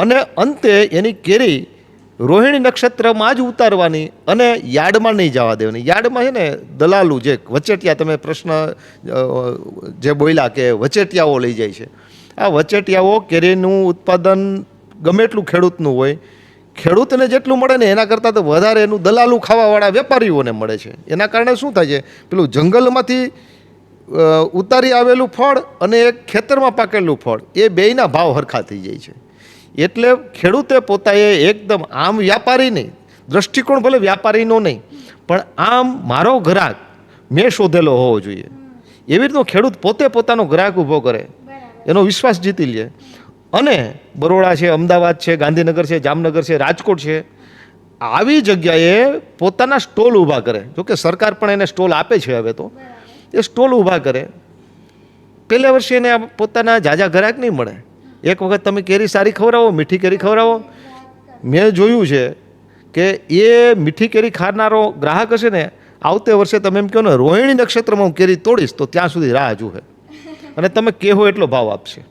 અને અંતે એની કેરી રોહિણી નક્ષત્રમાં જ ઉતારવાની અને યાર્ડમાં નહીં જવા દેવાની. યાર્ડમાં છે ને દલાલું જે વચેટિયા, તમે પ્રશ્ન જે બોલ્યા કે વચેટિયાઓ લઈ જાય છે, આ વચેટિયાઓ કેરીનું ઉત્પાદન ગમે એટલું ખેડૂતનું હોય, ખેડૂતને જેટલું મળે ને એના કરતાં તો વધારે એનું દલાલું ખાવાવાળા વેપારીઓને મળે છે. એના કારણે શું થાય છે, પેલું જંગલમાંથી ઉતારી આવેલું ફળ અને એક ખેતરમાં પાકેલું ફળ એ બેયના ભાવ હરખા થઈ જાય છે. એટલે ખેડૂતે પોતાએ એકદમ આમ વ્યાપારી નહીં, દ્રષ્ટિકોણ ભલે વ્યાપારીનો નહીં, પણ આમ મારો ગ્રાહક મેં શોધેલો હોવો જોઈએ. એવી રીતનો ખેડૂત પોતે પોતાનો ગ્રાહક ઊભો કરે, એનો વિશ્વાસ જીતી લે. અને બરોડા છે, અમદાવાદ છે, ગાંધીનગર છે, જામનગર છે, રાજકોટ છે, આવી જગ્યાએ પોતાના સ્ટોલ ઊભા કરે. જોકે સરકાર પણ એને સ્ટોલ આપે છે હવે તો. એ સ્ટોલ ઊભા કરે. પહેલે વર્ષે એને પોતાના જાજા ગ્રાહક નહીં મળે. એક વખત તમે કેરી સારી ખવડાવો, મીઠી કેરી ખવડાવો, મેં જોયું છે કે એ મીઠી કેરી ખાનારો ગ્રાહક હશે ને, આવતે વર્ષે તમે એમ કહો ને રોહિણી નક્ષત્રમાં હું કેરી તોડીશ, તો ત્યાં સુધી રાહ જુએ અને તમે કહેવો એટલો ભાવ આપશે.